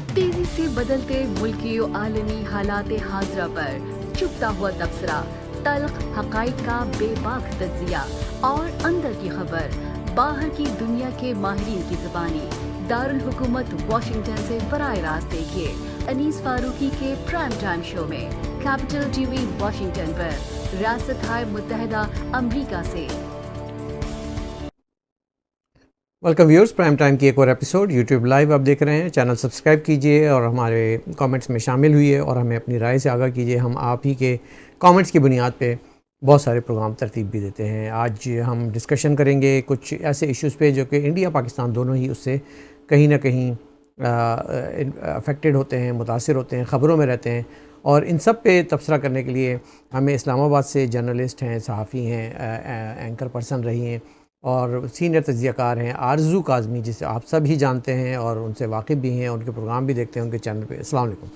तेजी से बदलते मुल्की और आलमी हालात हाजरा पर चुपता हुआ तबसरा, तल्ख हकाइक का बेबाक तज्जिया और अंदर की खबर बाहर की दुनिया के माहिरीन की जुबानी। दारुल हुकूमत वॉशिंगटन से बराह रास्त देखिए अनीस फारूकी के प्राइम टाइम शो में कैपिटल टीवी वॉशिंगटन पर, रियासत मुत्तहिदा अमरीका से। वेलकम व्यूअर्स, प्राइम टाइम की एक और एपिसोड यूट्यूब लाइव आप देख रहे हैं। चैनल सब्सक्राइब कीजिए और हमारे कमेंट्स में शामिल हुइए और हमें अपनी राय से आगाह कीजिए। हम आप ही के कमेंट्स की बुनियाद पे बहुत सारे प्रोग्राम तरतीब भी देते हैं। आज हम डिस्कशन करेंगे कुछ ऐसे इश्यूज़ पे जो कि इंडिया पाकिस्तान दोनों ही उससे कहीं ना कहीं अफेक्टेड होते हैं, मुतासिर होते हैं, ख़बरों में रहते हैं। और इन सब पे तबसरा करने के लिए हमें इस्लामाबाद से जर्नलिस्ट हैं, सहाफ़ी हैं, एंकर पर्सन रही हैं और सीनियर तज्ज़ियाकार हैं आरज़ू काज़मी, जिसे आप सब ही जानते हैं और उनसे वाकिफ़ भी हैं, उनके प्रोग्राम भी देखते हैं उनके चैनल पे। अस्सलाम वालेकुम,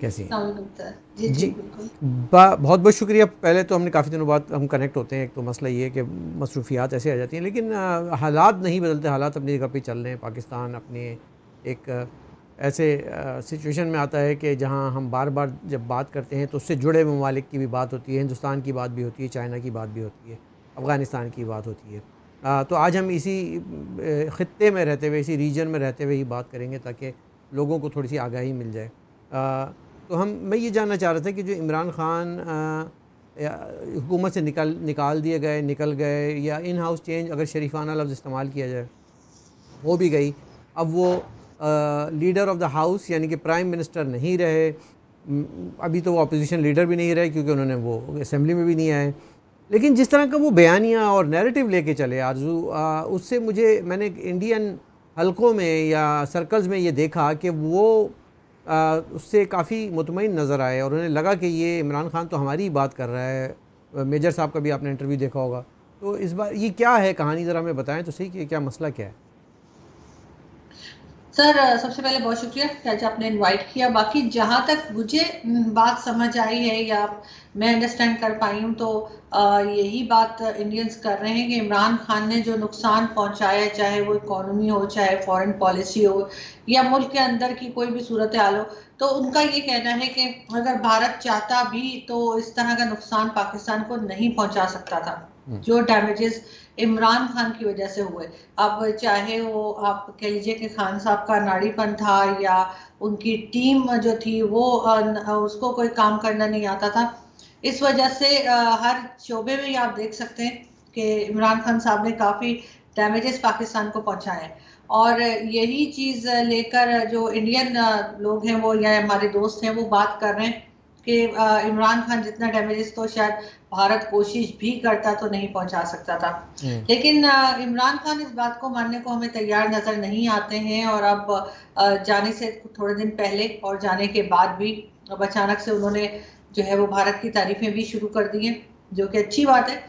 कैसी हैं? जी, बहुत बहुत शुक्रिया। पहले तो हमने काफ़ी दिनों बाद हम कनेक्ट होते हैं। एक तो मसला ये है कि मसरूफ़ियात ऐसे आ जाती हैं, लेकिन हालात नहीं बदलते। हालात अपनी जगह पे चल रहे हैं। पाकिस्तान अपने एक ऐसे सिचुएशन में आता है कि जहाँ हम बार बार जब बात करते हैं तो उससे जुड़े ममालिक की भी बात होती है, हिंदुस्तान की बात भी होती है, चाइना की बात भी होती है, अफ़गानिस्तान की बात होती है। तो आज हम इसी ख़ित्ते में रहते हुए, इसी रीजन में रहते हुए ही बात करेंगे ताकि लोगों को थोड़ी सी आगाही मिल जाए। तो मैं ये जानना चाह रहा था कि जो इमरान ख़ान हुकूमत से निकाल दिए गए, निकल गए, या इन हाउस चेंज अगर शरीफाना लफ्ज़ इस्तेमाल किया जाए, हो भी गई। अब वो लीडर ऑफ़ द हाउस यानी कि प्राइम मिनिस्टर नहीं रहे। अभी तो वो अपोजिशन लीडर भी नहीं रहे क्योंकि उन्होंने वो असेंबली में भी नहीं आए। लेकिन जिस तरह का वो बयानिया और नैरेटिव लेके चले आरज़ू, उससे मैंने इंडियन हलकों में या सर्कल्स में ये देखा कि वो उससे काफ़ी मुतमईन नज़र आए और उन्हें लगा कि ये इमरान ख़ान तो हमारी ही बात कर रहा है। मेजर साहब का भी आपने इंटरव्यू देखा होगा। तो इस बार ये क्या है कहानी, ज़रा हमें बताएं तो सही कि क्या मसला क्या है। सर, सबसे पहले बहुत शुक्रिया कि आज आपने इनवाइट किया। बाकी जहाँ तक मुझे बात समझ आई है या मैं अंडरस्टैंड कर पाई हूँ, तो यही बात इंडियंस कर रहे हैं कि इमरान खान ने जो नुकसान पहुंचाया, चाहे वो इकोनॉमी हो, चाहे फॉरेन पॉलिसी हो, या मुल्क के अंदर की कोई भी सूरत हाल हो, तो उनका ये कहना है कि अगर भारत चाहता भी तो इस तरह का नुकसान पाकिस्तान को नहीं पहुंचा सकता था जो डैमेजेस इमरान खान की वजह से हुए। अब चाहे वो आप कह लीजिए कि खान साहब का नाड़ीपन था या उनकी टीम जो थी वो उसको कोई काम करना नहीं आता था। इस वजह से हर शोबे में आप देख सकते हैं कि इमरान खान साहब ने काफ़ी डैमेजेस पाकिस्तान को पहुंचाए। और यही चीज़ लेकर जो इंडियन लोग हैं वो या हमारे दोस्त हैं वो बात कर रहे हैं कि इमरान खान जितना डैमेजेस तो शायद भारत कोशिश भी करता तो नहीं पहुंचा सकता था। लेकिन इमरान खान इस बात को मानने को हमें तैयार नजर नहीं आते हैं। और अब जाने से थोड़े दिन पहले और जाने के बाद भी अब अचानक से उन्होंने जो है वो भारत की तारीफें भी शुरू कर दी हैं, जो कि अच्छी बात है।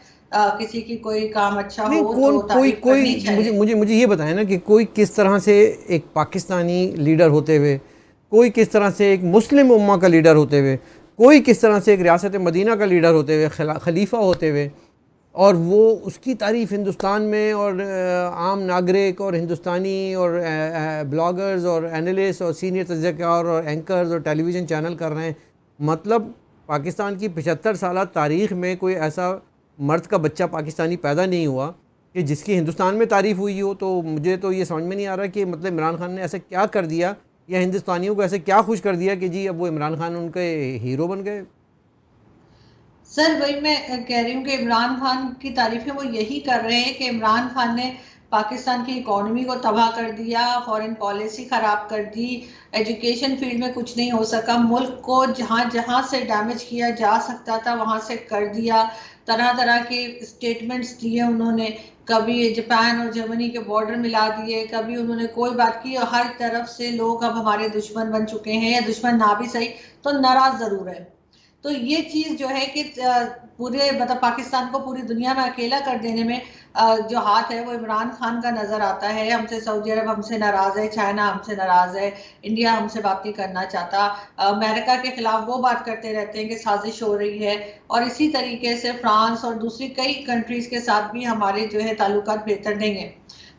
किसी की कोई काम अच्छा नहीं, हो कौन तो कोई तारीफ कोई करनी मुझे चाहिए। मुझे मुझे ये बताएं ना कि कोई किस तरह से एक पाकिस्तानी लीडर होते हुए, कोई किस तरह से एक मुस्लिम उम्मा का लीडर होते हुए, कोई किस तरह से एक रियासत मदीना का लीडर होते हुए, खलीफा होते हुए, और वो उसकी तारीफ़ हिंदुस्तान में और आम नागरिक और हिंदुस्तानी और ब्लॉगर्स और एनालिस्ट और सीनियर तज्ज़ियाकार और एंकर्स और टेलीविज़न चैनल कर रहे हैं। मतलब पाकिस्तान की 75 साल तारीख़ में कोई ऐसा मर्द का बच्चा पाकिस्तानी पैदा नहीं हुआ कि जिसकी हिंदुस्तान में तारीफ़ हुई हो। तो मुझे तो ये समझ में नहीं आ रहा कि मतलब इमरान खान ने ऐसा क्या कर दिया या हिंदुस्तानियों को ऐसे क्या खुश कर दिया कि जी अब वो इमरान खान उनके हीरो बन गए। सर, वही मैं कह रही हूँ कि इमरान खान की तारीफें वो यही कर रहे हैं कि इमरान खान ने पाकिस्तान की इकोनॉमी को तबाह कर दिया, फॉरेन पॉलिसी खराब कर दी, एजुकेशन फील्ड में कुछ नहीं हो सका, मुल्क को जहाँ जहाँ से डैमेज किया जा सकता था वहाँ से कर दिया। तरह तरह के स्टेटमेंट्स दिए उन्होंने, कभी जापान और जर्मनी के बॉर्डर मिला दिए, कभी उन्होंने कोई बात की। और हर तरफ से लोग अब हमारे दुश्मन बन चुके हैं, या दुश्मन ना भी सही तो नाराज जरूर है। तो ये चीज जो है कि पूरे मतलब पाकिस्तान को पूरी दुनिया में अकेला कर देने में जो हाथ है वो इमरान खान का नजर आता है। हमसे सऊदी अरब हमसे नाराज है, चाइना हमसे नाराज है, इंडिया हमसे बात नहीं करना चाहता, अमेरिका के खिलाफ वो बात करते रहते हैं कि साजिश हो रही है। और इसी तरीके से फ्रांस और दूसरी कई कंट्रीज के साथ भी हमारे जो है ताल्लुकात बेहतर नहीं है।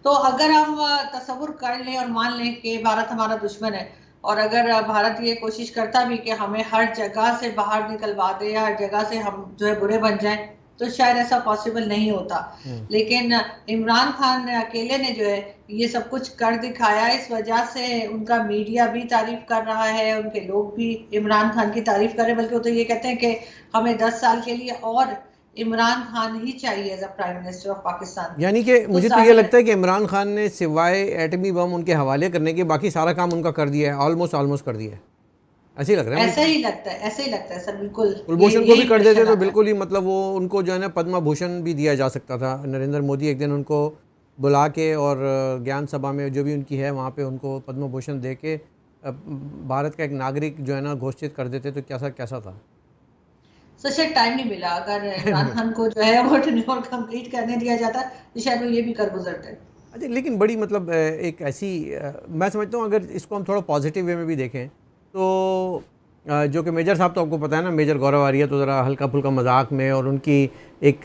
तो अगर हम तसव्वुर कर लें और मान लें कि भारत हमारा दुश्मन है और अगर भारत ये कोशिश करता भी कि हमें हर जगह से बाहर निकलवा दे या हर जगह से हम जो है बुरे बन जाएं, तो शायद ऐसा पॉसिबल नहीं होता। लेकिन इमरान खान ने अकेले ने जो है ये सब कुछ कर दिखाया, इस वजह से उनका मीडिया भी तारीफ कर रहा है, उनके लोग भी इमरान खान की तारीफ कर रहे हैं, बल्कि वो तो ये कहते हैं कि हमें 10 साल के लिए और इमरान खान ही चाहिए as a prime minister of Pakistan. यानी कि मुझे तो ये लगता है कि इमरान खान ने सिवाय एटमी बम उनके हवाले करने के बाकी सारा काम उनका कर दिया है, ऑलमोस्ट कर दिया है, ऐसे ही लग रहा है। ऐसा ही लगता है, ऐसे ही लगता है सर, बिल्कुल। कुलभूषण को भी कर देते तो बिल्कुल ही मतलब वो उनको जो है ना पद्म भूषण भी दिया जा सकता था। नरेंद्र मोदी एक दिन उनको बुला के और ज्ञान सभा में जो भी उनकी है वहाँ पे उनको पद्म भूषण दे के भारत का एक नागरिक जो है ना घोषित कर देते तो कैसा था। सर शायद टाइम नहीं मिला, अगर इमरान खान को जो है वो टेन्योर कंप्लीट करने दिया जाता तो शायद वो ये भी कर गुजरते। अच्छा, लेकिन बड़ी मतलब एक ऐसी मैं समझता हूँ अगर इसको हम थोड़ा पॉजिटिव वे में भी देखें तो जो कि मेजर साहब तो आपको पता है ना, मेजर गौरव आर्या तो ज़रा हल्का फुल्का मजाक में और उनकी एक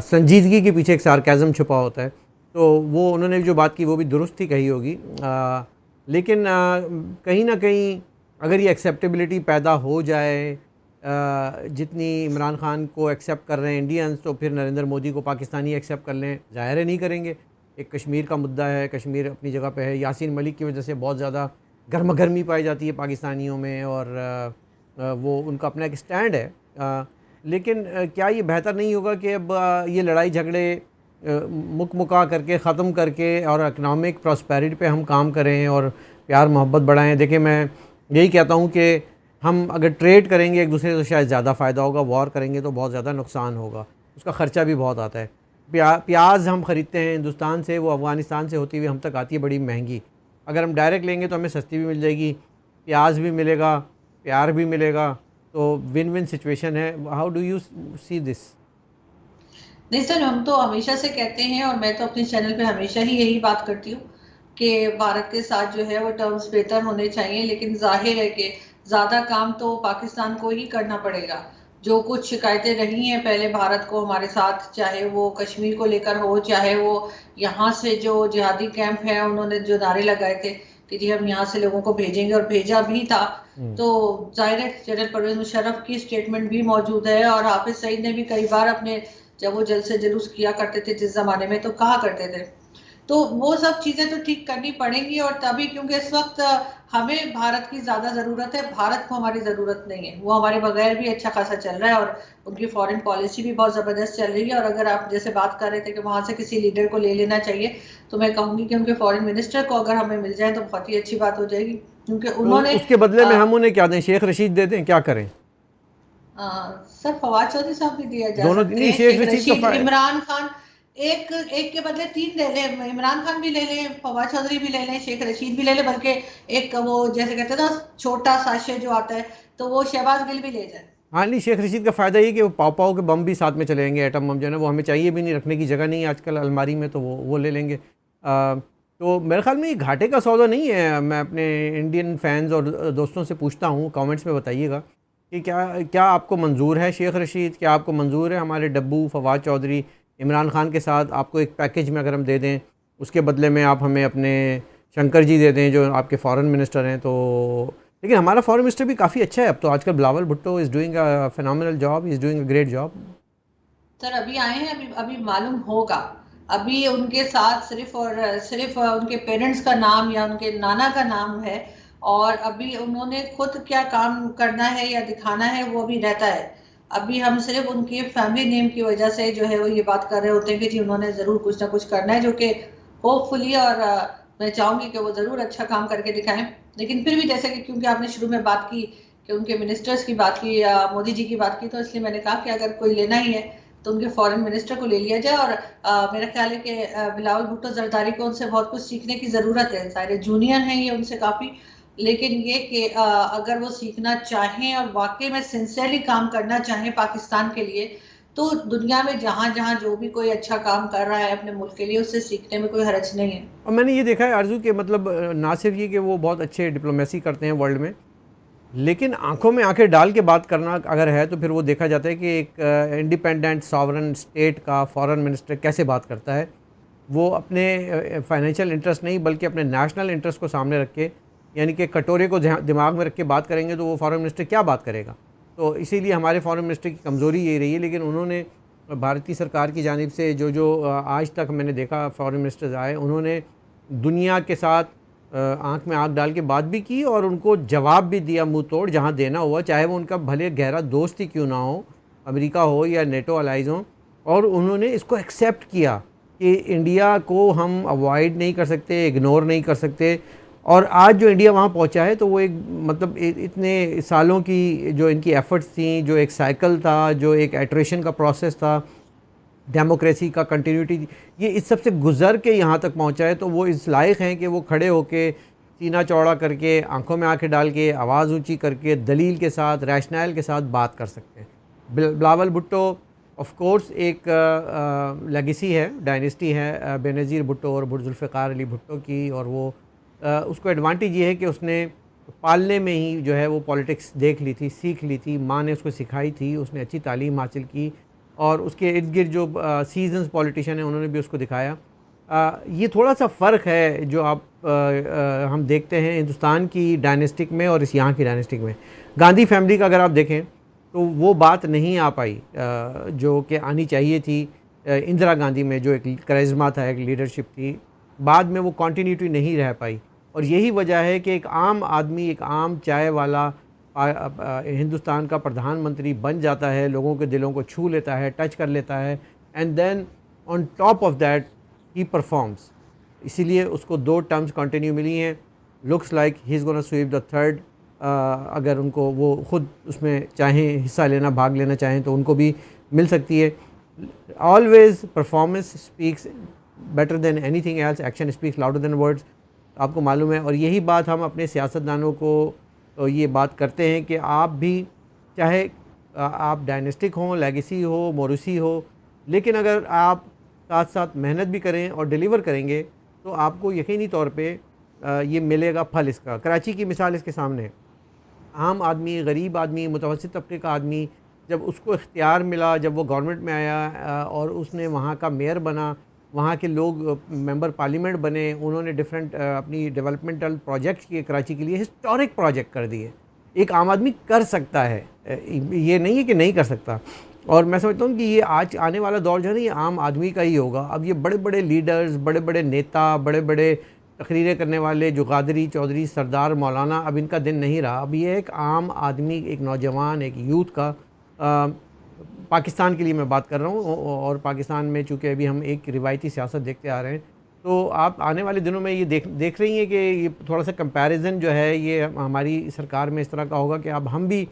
संजीदगी के पीछे एक सार्केज़म छुपा होता है, तो वो उन्होंने जो बात की वो भी दुरुस्त ही कही होगी। लेकिन कहीं ना कहीं अगर ये एक्सेप्टेबिलिटी पैदा हो जाए जितनी इमरान खान को एक्सेप्ट कर रहे हैं इंडियंस, तो फिर नरेंद्र मोदी को पाकिस्तानी एक्सेप्ट कर लें, ज़ाहिर है नहीं करेंगे। एक कश्मीर का मुद्दा है, कश्मीर अपनी जगह पे है, यासीन मलिक की वजह से बहुत ज़्यादा गर्मा गर्मी पाई जाती है पाकिस्तानियों में और वो उनका अपना एक स्टैंड है। लेकिन क्या ये बेहतर नहीं होगा कि अब ये लड़ाई झगड़े मुका करके ख़त्म करके और इकनॉमिक प्रॉस्पेरिटी पे हम काम करें और प्यार मोहब्बत बढ़ाएं। देखिए मैं यही कहता हूँ कि हम अगर ट्रेड करेंगे एक दूसरे से तो शायद ज़्यादा फ़ायदा होगा, वॉर करेंगे तो बहुत ज़्यादा नुकसान होगा, उसका ख़र्चा भी बहुत आता है। प्याज हम ख़रीदते हैं हिंदुस्तान से, वो अफ़गानिस्तान से होती हुई हम तक आती है बड़ी महंगी। अगर हम डायरेक्ट लेंगे तो हमें सस्ती भी मिल जाएगी, प्याज भी मिलेगा, प्यार भी मिलेगा, तो विन विन सिचुएशन है। How do you see this? नहीं सर, हम तो हमेशा से कहते हैं और मैं तो अपने चैनल पे हमेशा ही यही बात करती हूँ कि भारत के साथ जो है वो टर्म्स बेहतर होने चाहिए, लेकिन जाहिर है कि ज़्यादा काम तो पाकिस्तान को ही करना पड़ेगा। जो कुछ शिकायतें रही हैं पहले भारत को हमारे साथ, चाहे वो कश्मीर को लेकर हो, चाहे वो यहाँ से जो जिहादी कैंप है उन्होंने जो नारे लगाए थे कि जी हम यहाँ से लोगों को भेजेंगे और भेजा भी था, तो जाहिर है जनरल परवेज मुशर्रफ की स्टेटमेंट भी मौजूद है और हाफिज सईद ने भी कई बार अपने जब वो जल से जुलूस किया करते थे जिस जमाने में तो कहा करते थे, तो वो सब चीजें तो ठीक करनी पड़ेंगी। और तभी क्योंकि इस वक्त हमें भारत की ज्यादा जरूरत है, भारत को हमारी जरूरत नहीं है। वो हमारे बगैर भी अच्छा खासा चल रहा है और उनकी फॉरेन पॉलिसी भी बहुत जबरदस्त चल रही है। और अगर आप जैसे बात कर रहे थे कि वहां से किसी लीडर को ले लेना चाहिए, तो मैं कहूंगी कि उनके फॉरेन मिनिस्टर को अगर हमें मिल जाए तो बहुत ही अच्छी बात हो जाएगी, क्योंकि उन्होंने उसके बदले में हम उन्हें क्या दें? शेख रशीद दे दें? क्या करें? सर फवाद चौधरी साहब भी दिया जा दोनों सकते नहीं, हैं, शेख शेख रशीद रशीद, इमरान खान, एक के बदले 3 ले लें, इमरान खान भी ले लें, फवाद चौधरी भी ले लें, शेख रशीद भी ले लें, बल्कि एक वो जैसे कहते हैं ना छोटा साशे जो आता है तो वो शहबाज गिल भी ले जाए। हाँ नहीं, शेख रशीद का फ़ायदा ये कि वो पाव के बम भी साथ में चलेंगे, एटम बम जो है ना वो हमें चाहिए भी नहीं, रखने की जगह नहीं है आजकल अलमारी में, तो वो ले लेंगे। तो मेरे ख्याल में ये घाटे का सौदा नहीं है। मैं अपने इंडियन फैंस और दोस्तों से पूछता हूँ, कमेंट्स में बताइएगा कि क्या आपको मंजूर है शेख रशीद, क्या आपको मंजूर है हमारे डब्बू फवाद चौधरी इमरान खान के साथ आपको एक पैकेज में अगर हम दे दें, उसके बदले में आप हमें अपने शंकर जी दे दें जो आपके फॉरेन मिनिस्टर हैं। तो लेकिन हमारा फॉरेन मिनिस्टर भी काफ़ी अच्छा है अब तो, आजकल Bilawal Bhutto is doing a phenomenal job, is doing a great job. Sir अभी आए हैं, अभी मालूम होगा, अभी उनके साथ सिर्फ और सिर्फ उनके पेरेंट्स का नाम या उनके नाना का नाम है, और अभी उन्होंने खुद क्या काम करना है या दिखाना है वो अभी रहता है। अभी हम सिर्फ उनके फैमिली नेम की वजह से जो है वो ये बात कर रहे होते हैं कि जी उन्होंने ज़रूर कुछ ना कुछ करना है, जो कि होपफुली और मैं चाहूँगी कि वो ज़रूर अच्छा काम करके दिखाएं। लेकिन फिर भी जैसे कि क्योंकि आपने शुरू में बात की कि उनके मिनिस्टर्स की बात की या मोदी जी की बात की, तो इसलिए मैंने कहा कि अगर कोई लेना ही है तो उनके फॉरेन मिनिस्टर को ले लिया जाए। और मेरा ख्याल है कि बिलावल भुट्टो जरदारी को उनसे बहुत कुछ सीखने की ज़रूरत है। सारे जूनियर हैं ये उनसे काफ़ी, लेकिन ये कि अगर वो सीखना चाहें और वाकई में सिंसियरली काम करना चाहें पाकिस्तान के लिए, तो दुनिया में जहाँ जहाँ जो भी कोई अच्छा काम कर रहा है अपने मुल्क के लिए, उससे सीखने में कोई हर्ज नहीं है। और मैंने ये देखा है आरजू के मतलब ना सिर्फ ये कि वो बहुत अच्छे डिप्लोमेसी करते हैं वर्ल्ड में, लेकिन आंखों में आंखें डाल के बात करना अगर है तो फिर वो देखा जाता है कि एक इंडिपेंडेंट सॉवरन स्टेट का फॉरेन मिनिस्टर कैसे बात करता है। वो अपने फाइनेंशियल इंटरेस्ट नहीं बल्कि अपने नेशनल इंटरेस्ट को सामने रख के यानी कि कटोरे को दिमाग में रख के बात करेंगे तो वो फॉरेन मिनिस्टर क्या बात करेगा। तो इसीलिए हमारे फॉरेन मिनिस्टर की कमज़ोरी ये रही है। लेकिन उन्होंने भारतीय सरकार की जानिब से जो आज तक मैंने देखा फॉरेन मिनिस्टर्स आए, उन्होंने दुनिया के साथ आँख में आँख डाल के बात भी की और उनको जवाब भी दिया मुँह तोड़ जहाँ देना हुआ, चाहे वो उनका भले गहरा दोस्त ही क्यों ना हो, अमेरिका हो या नेटो अलाइज़ हों। और उन्होंने इसको एक्सेप्ट किया कि इंडिया को हम अवॉइड नहीं कर सकते, इग्नोर नहीं कर सकते। और आज जो इंडिया वहाँ पहुँचा है तो वो एक मतलब इतने सालों की जो इनकी एफ़र्ट्स थी, जो एक साइकिल था, जो एक एट्रेशन का प्रोसेस था, डेमोक्रेसी का कंटिन्यूटी, ये इस सब से गुज़र के यहाँ तक पहुँचा है। तो वो इस लायक हैं कि वो खड़े होके सीना चौड़ा करके, आंखों में आंखें डाल के, आवाज़ ऊंची करके, दलील के साथ, रैशनल के साथ बात कर सकते हैं। बिलावल भुट्टो ऑफ कोर्स एक लेगेसी है, डायनेस्टी है बेनज़ीर भुट्टो और जुल्फ़िकार अली भुट्टो की। और वो उसको एडवांटेज ये है कि उसने पालने में ही जो है वो पॉलिटिक्स देख ली थी, सीख ली थी, माँ ने उसको सिखाई थी, उसने अच्छी तालीम हासिल की। और उसके इर्द गिर्द जो सीजन्स पॉलिटिशियन हैं उन्होंने भी उसको दिखाया। ये थोड़ा सा फ़र्क है जो हम देखते हैं हिंदुस्तान की डायनेस्टिक में और इस यहाँ की डायनेस्टिक में। गांधी फैमिली का अगर आप देखें तो वो बात नहीं आ पाई जो कि आनी चाहिए थी। इंदिरा गांधी में जो एक करिश्मा था, एक लीडरशिप थी, बाद में वो कॉन्टीन्यूटी नहीं रह पाई। और यही वजह है कि एक आम आदमी, एक आम चाय वाला हिंदुस्तान का प्रधानमंत्री बन जाता है, लोगों के दिलों को छू लेता है, टच कर लेता है, and then on top of that he performs. इसीलिए उसको 2 टर्म्स कंटिन्यू मिली हैं। Looks like he is gonna sweep the third. अगर उनको वो ख़ुद उसमें चाहें हिस्सा लेना, भाग लेना चाहें तो उनको भी मिल सकती है। Always performance speaks better than anything else, action speaks louder than words, आपको मालूम है। और यही बात हम अपने सियासतदानों को ये बात करते हैं कि आप भी चाहे आप डायनेस्टिक हों, लेगेसी हो, मोरूसी हो, लेकिन अगर आप साथ साथ मेहनत भी करें और डिलीवर करेंगे तो आपको यकीनी तौर पे ये मिलेगा फल इसका। कराची की मिसाल इसके सामने है। आम आदमी, गरीब आदमी, मुतवस्सित तबके का आदमी, जब उसको इख्तियार मिला, जब वो गवर्नमेंट में आया और उसने वहाँ का मेयर बना, वहाँ के लोग मेंबर पार्लियामेंट बने, उन्होंने डिफरेंट अपनी डेवलपमेंटल प्रोजेक्ट किए, कराची के लिए हिस्टोरिक प्रोजेक्ट कर दिए। एक आम आदमी कर सकता है, ये नहीं है कि नहीं कर सकता। और मैं समझता हूँ कि ये आज आने वाला दौर जो है ना, ये आम आदमी का ही होगा। अब ये बड़े बड़े लीडर्स, बड़े बड़े नेता, बड़े बड़े तकरीरें करने वाले जो कादरी, चौधरी, सरदार, मौलाना, अब इनका दिन नहीं रहा। अब ये एक आम आदमी, एक नौजवान, एक यूथ का पाकिस्तान के लिए मैं बात कर रहा हूँ। और पाकिस्तान में चूँकि अभी हम एक रिवायती सियासत देखते आ रहे हैं, तो आप आने वाले दिनों में ये देख रही हैं कि ये थोड़ा सा कंपैरिजन जो है ये हमारी सरकार में इस तरह का होगा कि अब हम भी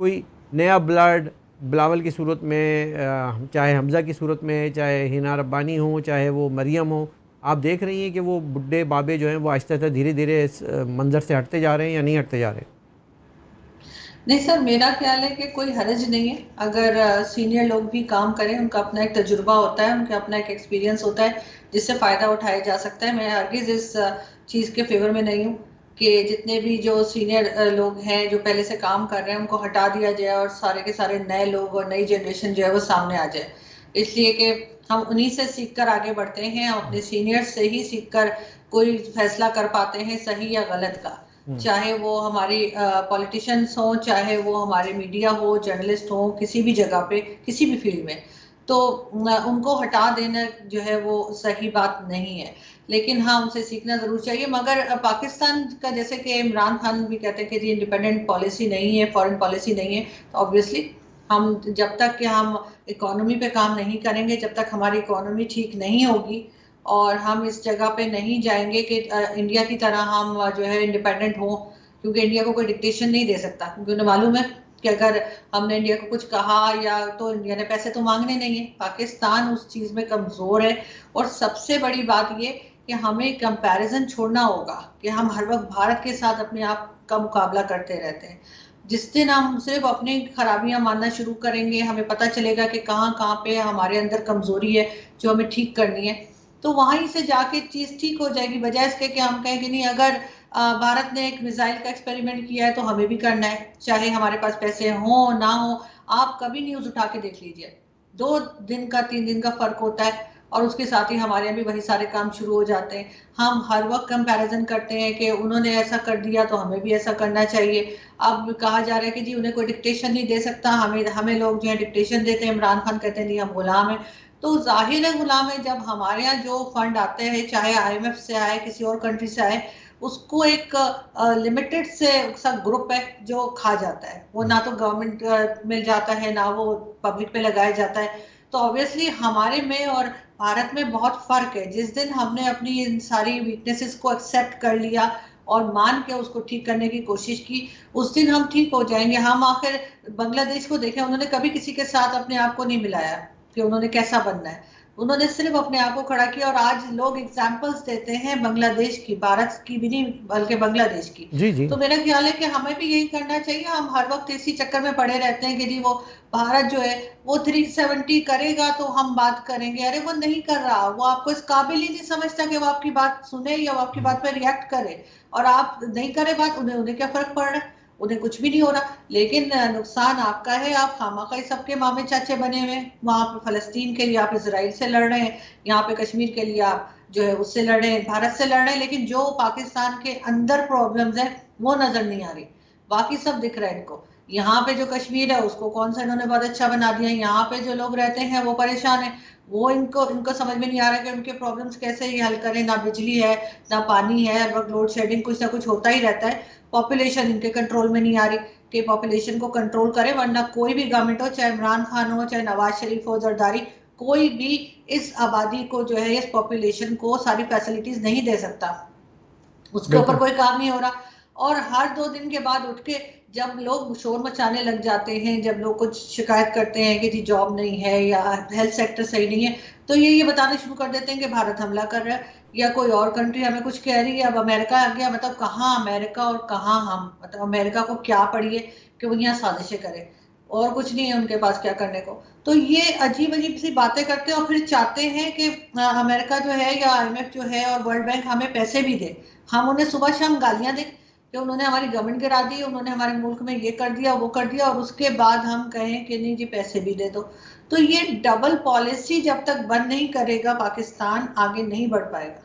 कोई नया ब्लड, बिलावल की सूरत में, चाहे हमज़ा की सूरत में, चाहे हिना रब्बानी हो, चाहे वो मरियम हो, आप देख रही हैं कि वो बुड्ढे बाबे जो हैं वो आहिस्ता आहिस्ता धीरे धीरे इस मंज़र से हटते जा रहे हैं या नहीं हटते जा रहे हैं? नहीं सर, मेरा ख्याल है कि कोई हर्ज नहीं है अगर सीनियर लोग भी काम करें। उनका अपना एक तजुर्बा होता है, उनका अपना एक एक्सपीरियंस होता है जिससे फ़ायदा उठाया जा सकता है। मैं हरगिज़ इस चीज़ के फेवर में नहीं हूँ कि जितने भी जो सीनियर लोग हैं जो पहले से काम कर रहे हैं उनको हटा दिया जाए और सारे के सारे नए लोग और नई जनरेशन जो है वो सामने आ जाए। इसलिए कि हम उन्हीं से सीख कर आगे बढ़ते हैं, हम अपने सीनियर से ही सीख कर कोई फैसला कर पाते हैं सही या गलत का। चाहे वो हमारी पॉलिटिशियंस हो, चाहे वो हमारे मीडिया हो, जर्नलिस्ट हो, किसी भी जगह पे, किसी भी फील्ड में, तो उनको हटा देना जो है वो सही बात नहीं है। लेकिन हाँ, उनसे सीखना जरूर चाहिए। मगर पाकिस्तान का, जैसे कि इमरान खान भी कहते हैं कि जी इंडिपेंडेंट पॉलिसी नहीं है, फॉरेन पॉलिसी नहीं है, तो ऑब्वियसली हम जब तक कि हम इकोनॉमी पे काम नहीं करेंगे, जब तक हमारी इकोनॉमी ठीक नहीं होगी और हम इस जगह पे नहीं जाएंगे कि इंडिया की तरह हम जो है इंडिपेंडेंट हो, क्योंकि इंडिया को कोई डिक्टेशन नहीं दे सकता, क्योंकि उन्हें मालूम है कि अगर हमने इंडिया को कुछ कहा या तो इंडिया ने पैसे तो मांगने नहीं है। पाकिस्तान उस चीज़ में कमज़ोर है। और सबसे बड़ी बात ये कि हमें कंपैरिजन छोड़ना होगा कि हम हर वक्त भारत के साथ अपने आप का मुकाबला करते रहते हैं। जिस दिन हम सिर्फ अपनी खराबियां मानना शुरू करेंगे, हमें पता चलेगा कि कहाँ कहाँ पे हमारे अंदर कमज़ोरी है जो हमें ठीक करनी है, तो वहीं से जाके चीज़ ठीक हो जाएगी। बजाय इसके कि हम कहें कि नहीं, अगर भारत ने एक मिसाइल का एक्सपेरिमेंट किया है तो हमें भी करना है, चाहे हमारे पास पैसे हो ना हो। आप कभी न्यूज़ उठा के देख लीजिए, 2 दिन का 3 दिन का फर्क होता है। और उसके साथ ही हमारे यहाँ भी वही सारे काम शुरू हो जाते हैं। हम हर वक्त कंपैरिजन करते हैं कि उन्होंने ऐसा कर दिया तो हमें भी ऐसा करना चाहिए। अब कहा जा रहा है कि जी उन्हें कोई डिक्टेशन नहीं दे सकता, हमें हमें लोग जो है डिक्टेशन देते हैं। इमरान खान कहते हैं नहीं हम गुलाम हैं। तो जाहिर है गुलाम है, जब हमारे यहाँ जो फंड आते हैं चाहे IMF से आए किसी और कंट्री से आए, उसको एक लिमिटेड से सा ग्रुप है जो खा जाता है। वो ना तो गवर्नमेंट मिल जाता है ना वो पब्लिक पे लगाया जाता है। तो ऑब्वियसली हमारे में और भारत में बहुत फर्क है। जिस दिन हमने अपनी इन सारी वीकनेसेस को एक्सेप्ट कर लिया और मान के उसको ठीक करने की कोशिश की, उस दिन हम ठीक हो जाएंगे। हम आखिर बांग्लादेश को देखें, उन्होंने कभी किसी के साथ अपने आप को नहीं मिलाया कि उन्होंने कैसा बनना है। उन्होंने सिर्फ अपने आप को खड़ा किया और आज लोग एग्जाम्पल्स देते हैं बांग्लादेश की, भारत की भी नहीं बल्कि बांग्लादेश की। जी जी। तो मेरा ख्याल है कि हमें भी यही करना चाहिए। हम हर वक्त इसी चक्कर में पड़े रहते हैं कि जी वो भारत जो है वो 370 करेगा तो हम बात करेंगे। अरे वो नहीं कर रहा, वो आपको इस काबिल ही नहीं समझता कि वो आपकी बात सुने या वो आपकी बात पर रिएक्ट करे। और आप नहीं करे बात, उन्हें उन्हें क्या फर्क पड़ रहा है, उन्हें कुछ भी नहीं हो रहा। लेकिन नुकसान आपका है, आप खामखा सबके मामे चाचे बने हुए हैं। वहां पे फलस्तीन के लिए आप इसराइल से लड़ रहे हैं, यहाँ पे कश्मीर के लिए आप जो है उससे लड़ रहे हैं, भारत से लड़ रहे हैं। लेकिन जो पाकिस्तान के अंदर प्रॉब्लम्स है वो नजर नहीं आ रही, बाकी सब दिख रहा है इनको। यहाँ पे जो कश्मीर है उसको कौन सा इन्होंने बहुत अच्छा बना दिया, यहाँ पे जो लोग रहते हैं वो परेशान है। वो इनको इनको समझ में नहीं आ रहा कि उनके प्रॉब्लम्स कैसे ये हल करें। ना बिजली है ना पानी है, हर वक्त लोड शेडिंग कुछ ना कुछ होता ही रहता है। पॉपुलेशन इनके कंट्रोल में नहीं आ रही कि पॉपुलेशन को कंट्रोल करे, वरना कोई भी गवर्नमेंट हो, चाहे इमरान खान हो चाहे नवाज शरीफ हो, जरदारी, कोई भी इस आबादी को जो है इस पॉपुलेशन को सारी फैसिलिटीज नहीं दे सकता। उसके ऊपर बिल्कुल। कोई काम नहीं हो रहा। और हर 2 दिन के बाद उठ के जब लोग शोर मचाने लग जाते हैं, जब लोग कुछ शिकायत करते हैं कि जी जॉब नहीं है या हेल्थ सेक्टर सही नहीं है, तो ये बताना शुरू कर देते हैं कि भारत हमला कर रहा है या कोई और कंट्री हमें कुछ कह रही है। अब अमेरिका आ गया, मतलब कहाँ अमेरिका और कहाँ हम, मतलब अमेरिका को क्या पड़ी है कि वो यहाँ साजिशें करे, और कुछ नहीं है उनके पास क्या करने को। तो ये अजीब अजीब सी बातें करते हैं और फिर चाहते हैं कि अमेरिका जो है या IMF जो है और वर्ल्ड बैंक हमें पैसे भी दे। हम उन्हें सुबह शाम गालियां दें कि उन्होंने हमारी गवर्नमेंट गिरा दी, उन्होंने हमारे मुल्क में ये कर दिया वो कर दिया, और उसके बाद हम कहें कि नहीं जी पैसे भी दे दो। तो ये डबल पॉलिसी जब तक बंद नहीं करेगा पाकिस्तान आगे नहीं बढ़ पाएगा।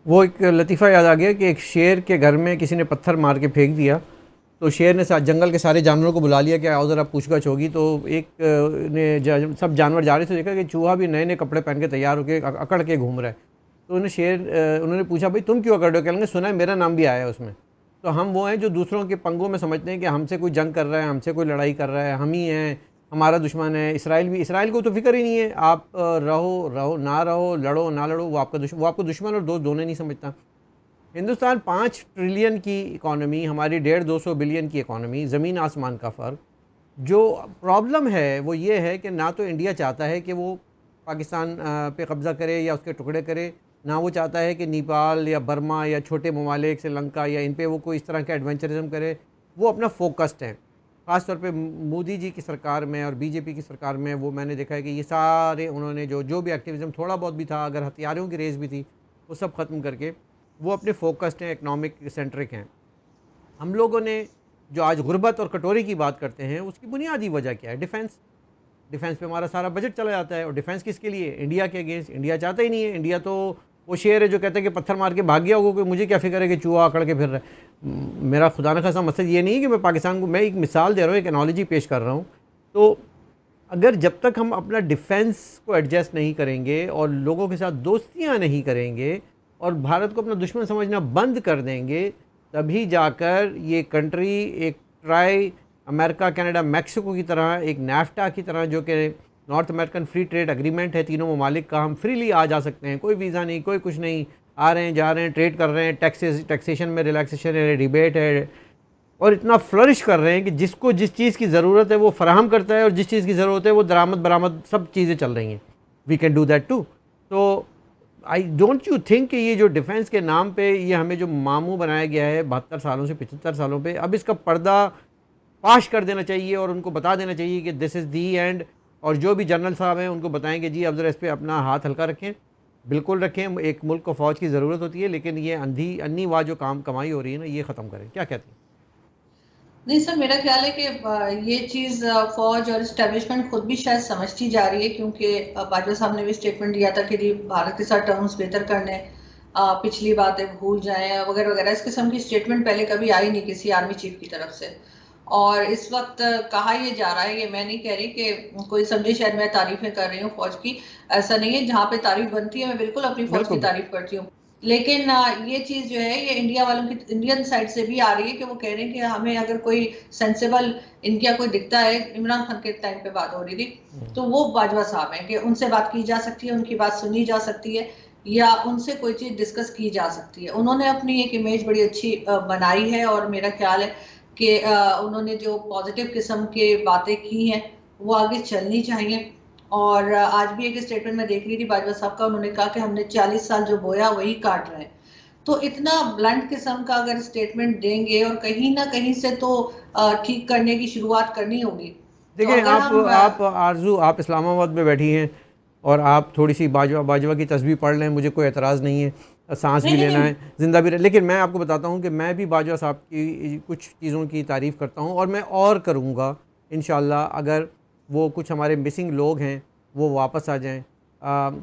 वो एक लतीफ़ा याद आ गया कि एक शेर के घर में किसी ने पत्थर मार के फेंक दिया, तो शेर ने जंगल के सारे जानवरों को बुला लिया कि आओ ज़रा पूछताछ होगी। तो एक ने सब जानवर जा रहे थे, देखा कि चूहा भी नए नए कपड़े पहन के तैयार होकर अकड़ के घूम रहा है। तो उन्होंने पूछा भाई तुम क्यों अकड़ रहे हो? कहेंगे सुना है मेरा नाम भी आया है उसमें। तो हम वो हैं जो दूसरों के पंगों में समझते हैं कि हमसे कोई जंग कर रहा है, हमसे कोई लड़ाई कर रहा है, हम ही हैं, हमारा दुश्मन है। इसराइल को तो फिक्र ही नहीं है, आप रहो ना रहो, लड़ो ना लड़ो, वो आपका दुश्मन और दोस्त दोनों नहीं समझता। हिंदुस्तान 5 ट्रिलियन की इकॉनमी, हमारी 150-200 बिलियन की इकॉनमी, ज़मीन आसमान का फ़र्क। जो प्रॉब्लम है वो ये है कि ना तो इंडिया चाहता है कि वो पाकिस्तान पे कब्ज़ा करे या उसके टुकड़े करे, ना वो चाहता है कि नेपाल या बर्मा या छोटे ममालिक श्रीलंका या इन पे वो कोई इस तरह का एडवेंचरिज्म करे। वो अपना फोकस्ड है। ख़ास तौर पे मोदी जी की सरकार में और बीजेपी की सरकार में वो मैंने देखा है कि ये सारे उन्होंने जो भी एक्टिविज़म थोड़ा बहुत भी था, अगर हथियारों की रेस भी थी, वो सब ख़त्म करके वो अपने फोकस्ड हैं, इकनॉमिक सेंट्रिक हैं। हम लोगों ने जो आज गुर्बत और कटोरी की बात करते हैं, उसकी बुनियादी वजह क्या है? डिफेंस पे हमारा सारा बजट चला जाता है। और डिफेंस किसके लिए? इंडिया के अगेंस्ट। इंडिया चाहता ही नहीं है। इंडिया तो वो शेर है जो कहता है कि पत्थर मार के भाग गया होगा, कि मुझे क्या फिक्र है कि चूहा अकड़ के फिर रहा है। मेरा खुदा न खासा मकसद ये नहीं है कि मैं पाकिस्तान को, मैं एक मिसाल दे रहा हूँ, एक एनालॉजी पेश कर रहा हूँ। तो अगर जब तक हम अपना डिफेंस को एडजस्ट नहीं करेंगे और लोगों के साथ दोस्तियाँ नहीं करेंगे और भारत को अपना दुश्मन समझना बंद कर देंगे, तभी जाकर ये कंट्री एक ट्राई अमेरिका, कनाडा, मैक्सिको की तरह, एक नैफ्टा की तरह, जो कि north American free trade agreement है तीनों ममालिक का, हम फ्रीली आ जा सकते हैं, कोई वीज़ा नहीं, कोई कुछ नहीं, आ रहे हैं जा रहे हैं, ट्रेड कर रहे हैं, टैक्सेशन में रिलैक्सेशन है, डिबेट है, और इतना फ्लरिश कर रहे हैं कि जिसको जिस चीज़ की ज़रूरत है वो फराहम करता है और जिस चीज़ की ज़रूरत है वो दरामद बरामद सब चीज़ें चल रही हैं। We can do that too. तो आई डोंट यू थिंक कि ये जो डिफेंस के नाम पे ये हमें जो मामू बनाया गया है 72 सालों से 75 सालों पे, अब इसका पर्दा पाश कर देना चाहिए और उनको बता देना चाहिए कि दिस इज़ दी एंड। और जो भी जनरल साहब हैं उनको बताएंगे जी अब ज़रा इस पर अपना हाथ हल्का रखें, बिल्कुल रखें। एक मुल्क को फ़ौज की ज़रूरत होती है, लेकिन ये अन्नी वाह जो काम कमाई हो रही है ना, ये ख़त्म करें। क्या कहते हैं? नहीं सर, मेरा ख्याल है कि ये चीज़ फौज और इस्टेब्लिशमेंट खुद भी शायद समझती जा रही है, क्योंकि बाजवा साहब ने भी स्टेटमेंट दिया था कि जी भारत के साथ टर्म्स बेहतर करने, पिछली बातें भूल जाएं वगैरह वगैरह। इस किस्म की स्टेटमेंट पहले कभी आई नहीं किसी आर्मी चीफ की तरफ से। और इस वक्त कहा ये जा रहा है, ये मैं नहीं कह रही कि कोई समझे शायद मैं तारीफें कर रही हूँ फौज की, ऐसा नहीं है। जहाँ पे तारीफ बनती है मैं बिल्कुल अपनी फौज की बिल्कुल। तारीफ करती हूँ। लेकिन ये चीज जो है ये इंडिया वालों की, इंडियन साइड से भी आ रही है कि वो कह रहे हैं कि हमें अगर कोई सेंसेबल इनका कोई दिखता है, इमरान खान के टाइम पे बात हो रही थी, तो वो बाजवा साहब हैं कि उनसे बात की जा सकती है, उनकी बात सुनी जा सकती है, या उनसे कोई चीज डिस्कस की जा सकती है। उन्होंने अपनी एक इमेज बड़ी अच्छी बनाई है, और मेरा ख्याल है कि उन्होंने जो पॉजिटिव किस्म के बातें की हैं वो आगे चलनी चाहिए। और आज भी एक स्टेटमेंट में देख रही थी बाजवा साहब का, उन्होंने कहा कि हमने 40 साल जो बोया वही काट रहे हैं। तो इतना ब्लंट किस्म का अगर स्टेटमेंट देंगे, और कहीं ना कहीं से तो ठीक करने की शुरुआत करनी होगी। तो देखिए, अगर हम आप आरजू, आप इस्लामाबाद में बैठी हैं और आप थोड़ी सी बाजवा बाजवा की तस्बीह पढ़ लें, मुझे कोई एतराज़ नहीं है, सांस भी नहीं लेना नहीं है, ज़िंदा भी रह। लेकिन मैं आपको बताता हूँ कि मैं भी बाजवा साहब की कुछ चीज़ों की तारीफ़ करता हूँ, और मैं और करूँगा इंशाअल्लाह, अगर वो कुछ हमारे मिसिंग लोग हैं वो वापस आ जाएँ।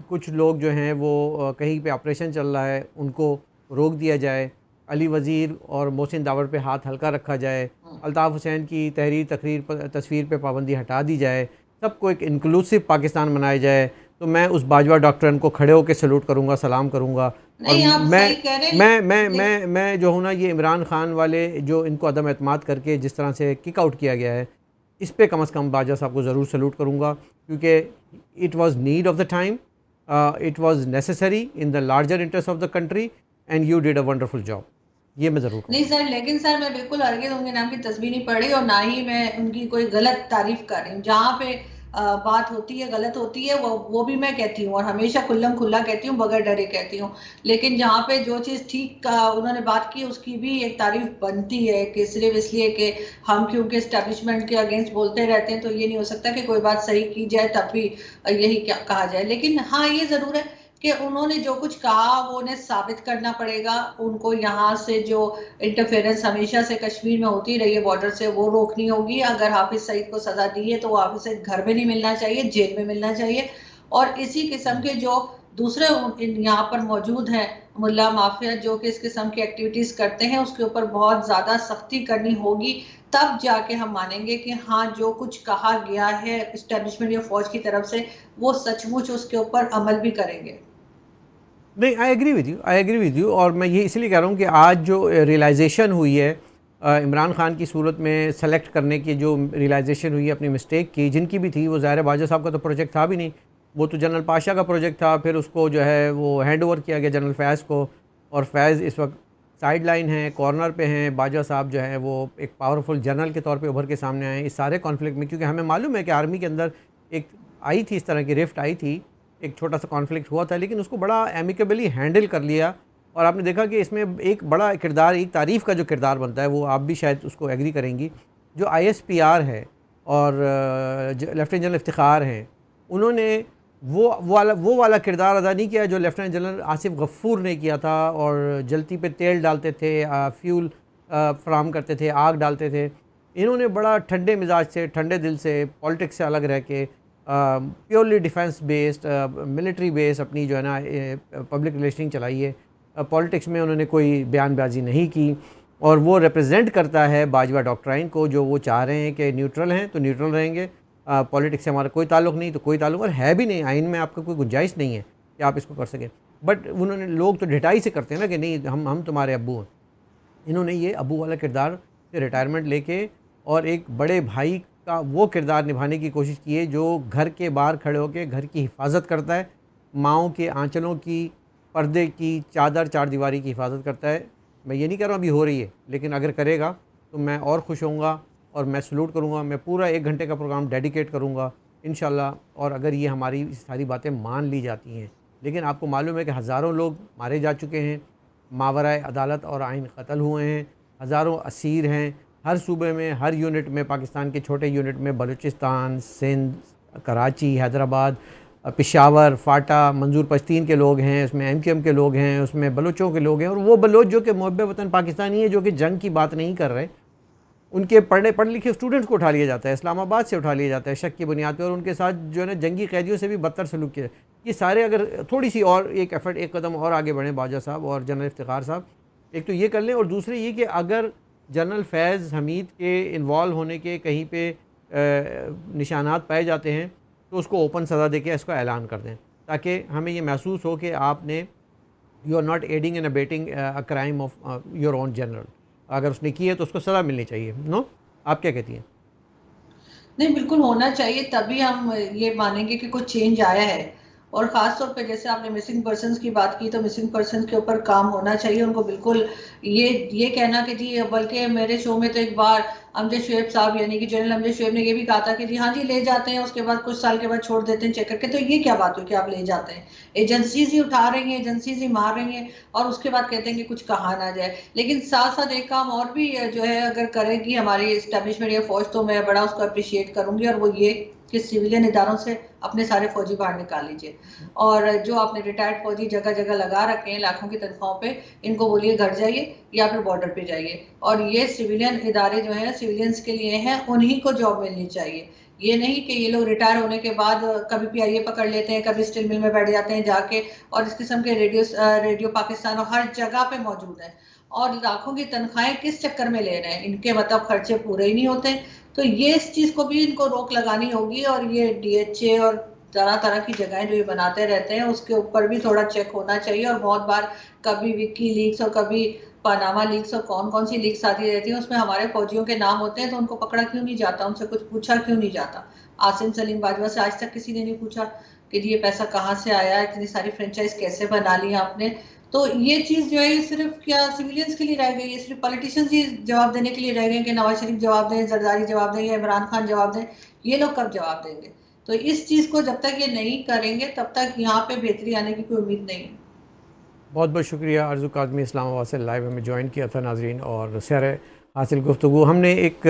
कुछ लोग जो हैं वो कहीं पे ऑपरेशन चल रहा है, उनको रोक दिया जाए, अली वज़ीर और मोहसिन दावर पे हाथ हल्का रखा जाए, अल्ताफ़ हुसैन की तहरीर तकरीर पर तस्वीर पे पाबंदी हटा दी जाए, सबको एक इंक्लूसिव पाकिस्तान बनाया जाए। तो मैं उस बाजवा डॉक्टरन को खड़े होकर सैल्यूट करूँगा, सलाम करूँगा। और नहीं, आप मैं सही कह रहे हैं। मैं जो हूँ ना, ये इमरान खान वाले जो इनको अदम एतमाद करके जिस तरह से किक आउट किया गया है, इस पे कम से कम बाजवा साहब को ज़रूर सैल्यूट करूँगा, क्योंकि it was need of the time, it was necessary in the larger interest of the country, and you did a wonderful job. ये मैं ज़रूर नहीं कहूँगा। सर, लेकिन सर मैं बिल्कुल हरगिज़ उनके नाम की तस्वीर नहीं पढ़ी, और ना ही मैं उनकी कोई गलत तारीफ कर रही हूँ। जहाँ पे बात होती है गलत होती है, वो भी मैं कहती हूँ, और हमेशा खुल्लम खुल्ला कहती हूँ, बगैर डरे कहती हूँ। लेकिन जहाँ पे जो चीज़ ठीक उन्होंने बात की उसकी भी एक तारीफ बनती है, कि सिर्फ इसलिए कि हम क्योंकि इस्टेब्लिशमेंट के अगेंस्ट बोलते रहते हैं तो ये नहीं हो सकता कि कोई बात सही की जाए तब भी यही क्या कहा जाए। लेकिन हाँ, ये ज़रूर है कि उन्होंने जो कुछ कहा वो उन्हें साबित करना पड़ेगा। उनको यहाँ से जो इंटरफेरेंस हमेशा से कश्मीर में होती रही है बॉर्डर से, वो रोकनी होगी। अगर हाफिज सईद को सजा दी है तो वो हाफिज सईद घर में नहीं मिलना चाहिए, जेल में मिलना चाहिए। और इसी किस्म के जो दूसरे यहाँ पर मौजूद हैं मुल्ला माफिया जो कि इस किस्म की एक्टिविटीज करते हैं, उसके ऊपर बहुत ज्यादा सख्ती करनी होगी। तब जाके हम मानेंगे कि हाँ, जो कुछ कहा गया है इस्टेब्लिशमेंट या फौज की तरफ से वो सचमुच उसके ऊपर अमल भी करेंगे। नहीं, I agree with you, I agree with you. और मैं ये इसलिए कह रहा हूँ कि आज जो रियलाइजेशन हुई है इमरान खान की सूरत में सेलेक्ट करने की, जो रियलाइजेशन हुई है अपनी मिस्टेक की, जिनकी भी थी, वो ज़ाहिर बाजवा साहब का तो प्रोजेक्ट था भी नहीं, वो तो जनरल पाशा का प्रोजेक्ट था। फिर उसको जो है वो हैंड ओवर किया गया जनरल फैज़ को, और फैज़ इस वक्त साइड लाइन है, कॉर्नर पे हैं। बाजवा साहब जो है वो एक पावरफुल जनरल के तौर पे उभर के सामने आए इस सारे कॉन्फ्लिक्ट में, क्योंकि हमें मालूम है कि आर्मी के अंदर एक आई थी, इस तरह की रिफ्ट आई थी, एक छोटा सा कॉन्फ्लिक्ट हुआ था, लेकिन उसको बड़ा एमिकेबली हैंडल कर लिया। और आपने देखा कि इसमें एक बड़ा किरदार, एक तारीफ़ का जो किरदार बनता है, वो आप भी शायद उसको एग्री करेंगी, जो ISPR है और लेफ्टिनेंट जनरल इफ्तिखार हैं, उन्होंने वो वाला किरदार अदा नहीं किया जो लेफ्टिनेंट जनरल आसिफ गफ़ूर ने किया था, और जलती पे तेल डालते थे, फ्यूल फराम करते थे, आग डालते थे। इन्होंने बड़ा ठंडे मिजाज से, ठंडे दिल से, पॉलिटिक्स से अलग रह के, purely defence based, military based अपनी जो है ना पब्लिक रिलेशनिंग चलाई है। पॉलिटिक्स में उन्होंने कोई बयानबाजी नहीं की, और वो रिप्रेजेंट करता है बाजवा डॉक्ट्राइन को, जो वो चाह रहे हैं कि न्यूट्रल हैं तो न्यूट्रल रहेंगे, पॉलिटिक्स से हमारा कोई ताल्लुक़ नहीं तो कोई ताल्लुक़, और है भी नहीं, आइन में आपका कोई गुंजाइश नहीं है कि आप इसको कर सकें। बट उन्होंने, लोग तो ढिठाई से करते हैं ना कि नहीं, हम तुम्हारे अब्बू हैं। इन्होंने ये अब्बू वाला किरदार से रिटायरमेंट लेके और एक बड़े भाई का वो किरदार निभाने की कोशिश की है, जो घर के बाहर खड़े होकर घर की हिफाजत करता है, माँओं के आंचलों की, पर्दे की, चादर चारदीवारी की हिफाजत करता है। मैं ये नहीं कह रहा हूँ अभी हो रही है, लेकिन अगर करेगा तो मैं और खुश होऊंगा और मैं सलूट करूँगा। मैं पूरा 1 घंटे का प्रोग्राम डेडिकेट करूँगा इंशाल्लाह। और अगर ये हमारी सारी बातें मान ली जाती हैं, लेकिन आपको मालूम है कि हज़ारों लोग मारे जा चुके हैं, मावराए अदालत और आइन कत्ल हुए हैं, हज़ारों असीर हैं हर सूबे में, हर यूनिट में, पाकिस्तान के छोटे यूनिट में, बलूचिस्तान, सिंध, कराची, हैदराबाद, पेशावर, फाटा, मंजूर पश्तीन के लोग हैं, उसमें MQM के लोग हैं, उसमें बलोचों के लोग हैं, और वो बलोच जो कि मुहब्बे वतन पाकिस्तानी है, जो कि जंग की बात नहीं कर रहे, उनके पढ़ लिखे स्टूडेंट्स को उठा लिया जाता है, इस्लामाबाद से उठा लिया जाता है शक की बुनियाद पर, और उनके साथ जो है ना जंगी कैदियों से भी बदतर सलूक किया। ये सारे अगर थोड़ी सी और एक कदम और आगे बढ़ें बाजा साहब और जनरल इफ्तिखार साहब, एक तो ये कर लें, और दूसरे ये कि अगर जनरल फैज़ हमीद के इन्वॉल्व होने के कहीं पे निशानात पाए जाते हैं तो उसको ओपन सज़ा देके इसका ऐलान कर दें, ताकि हमें ये महसूस हो कि आपने you are not aiding and abetting a crime of your own general. अगर उसने की है तो उसको सज़ा मिलनी चाहिए। नो, आप क्या कहती हैं? नहीं, बिल्कुल होना चाहिए, तभी हम ये मानेंगे कि कुछ चेंज आया है। और ख़ास तौर पे जैसे आपने मिसिंग पर्सन्स की बात की, तो मिसिंग पर्सन के ऊपर काम होना चाहिए उनको। बिल्कुल ये कहना कि जी, बल्कि मेरे शो में तो एक बार अमजद शुएब साहब यानी कि जनरल अमजद शुएब ने ये भी कहा था कि जी हाँ जी, ले जाते हैं, उसके बाद कुछ साल के बाद छोड़ देते हैं चेक करके। तो ये क्या बात हुई कि आप ले जाते हैं? एजेंसीज ही उठा रही हैं, एजेंसीज ही मार रही हैं, और उसके बाद कहते हैं कि कुछ कहा ना जाए। लेकिन साथ साथ एक काम और भी जो है अगर करेगी हमारी इस्टेब्लिशमेंट या फौज, तो मैं बड़ा उसको अप्रिशिएट करूंगी, और वो ये कि सिविलियन इदारों से अपने सारे फौजी बाहर निकाल लीजिए। और जो आपने रिटायर्ड फौजी जगह जगह लगा रखे हैं लाखों की तनख्वाहों पे, इनको बोलिए घर जाइए या फिर बॉर्डर पे जाइए। और ये सिविलियन इदारे जो हैं सिविलियंस के लिए हैं, उन्हीं को जॉब मिलनी चाहिए। ये नहीं कि ये लोग रिटायर होने के बाद कभी PIA पकड़ लेते हैं, कभी स्टील मिल में बैठ जाते हैं जाके, और इस किस्म के रेडियो पाकिस्तान और हर जगह पे मौजूद है, और लाखों की तनख्वाहें किस चक्कर में ले रहे हैं, इनके मतलब खर्चे पूरे ही नहीं होते। तो ये इस चीज को भी इनको रोक लगानी होगी, और ये DHA और तरह तरह की जगहें जो ये बनाते रहते हैं उसके ऊपर भी थोड़ा चेक होना चाहिए। और बहुत बार कभी विकी लीक्स और कभी पनामा लीक्स और कौन कौन सी लीक्स आती रहती है, उसमें हमारे फौजियों के नाम होते हैं, तो उनको पकड़ा क्यों नहीं जाता, उनसे कुछ पूछा क्यों नहीं जाता? आसिम सलीम बाजवा से आज तक किसी ने नहीं पूछा कि ये पैसा कहाँ से आया, इतनी सारी फ्रेंचाइज कैसे बना ली आपने? तो ये चीज जो है ये सिर्फ क्या सिविलियंस के लिए रह गई है, सिर्फ पॉलिटिशियंस ही जवाब देने के लिए रह गए कि नवाज शरीफ जवाब दें, जरदारी जवाब दें या इमरान खान जवाब दें? ये लोग कब जवाब देंगे? तो इस चीज को जब तक ये नहीं करेंगे तब तक यहाँ पे बेहतरी आने की कोई उम्मीद नहीं है। बहुत बहुत शुक्रिया आरज़ू काज़मी इस्लामाबाद से लाइव हमें ज्वाइन किया था नाजरीन, और सैर हासिल गुफ्तगू। हमने एक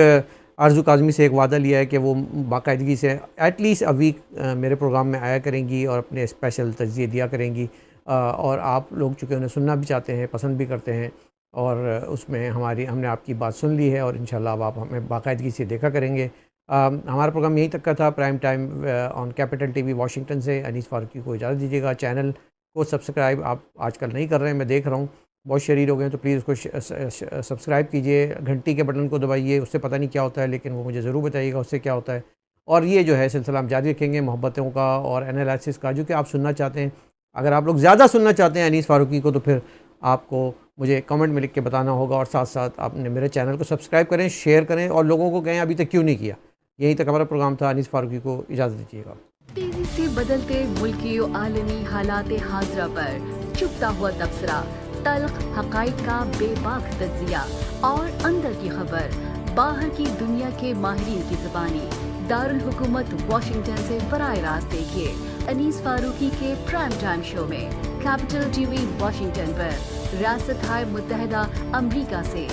आरज़ू काज़मी से एक वादा लिया है कि वो बाकायदगी से एटलीस्ट अ वीक मेरे प्रोग्राम में आया करेंगी और अपने स्पेशल तज्ज़िये दिया करेंगी, और आप लोग चूँकि उन्हें सुनना भी चाहते हैं, पसंद भी करते हैं, और उसमें हमने आपकी बात सुन ली है, और इंशाल्लाह अब आप हमें बाकायदगी से देखा करेंगे। हमारा प्रोग्राम यहीं तक का था, prime time on capital TV Washington से। अनीस फारूकी को इजाज़त दीजिएगा। चैनल को सब्सक्राइब आप आजकल नहीं कर रहे हैं, मैं देख रहा हूँ, बहुत शरीर हो गए हैं, तो प्लीज़ उसको सब्सक्राइब कीजिए, घंटी के बटन को दबाइए। उससे पता नहीं क्या होता है, लेकिन वो मुझे ज़रूर बताइएगा उससे क्या होता है। और ये जो है सिलसिला हम जारी रखेंगे मोहब्बतों का और एनालिसिस का, जो कि आप सुनना चाहते हैं। अगर आप लोग ज़्यादा सुनना चाहते हैं अनीस फारूकी को, तो फिर आपको मुझे कमेंट में लिख के बताना होगा, और साथ साथ आपने मेरे चैनल को सब्सक्राइब करें, शेयर करें, और लोगों को कहें अभी तक क्यों नहीं किया। यहीं तक हमारा प्रोग्राम था। अनीस फारूकी को इजाज़त दीजिएगा। तेजी से बदलते मुल्की और आलमी हालात हाजरा पर चुपता हुआ तबसरा, तल्ख हकाइक का बेबाक तज्जिया और अंदर की खबर बाहर की दुनिया के माहिरीन की ज़बानी। दारुल हुकूमत वाशिंगटन से बराह रास्त देखिए अनीस फारूकी के प्राइम टाइम शो में कैपिटल TV वाशिंगटन पर, रियासत हाय मुत्तहदा अमरीका से।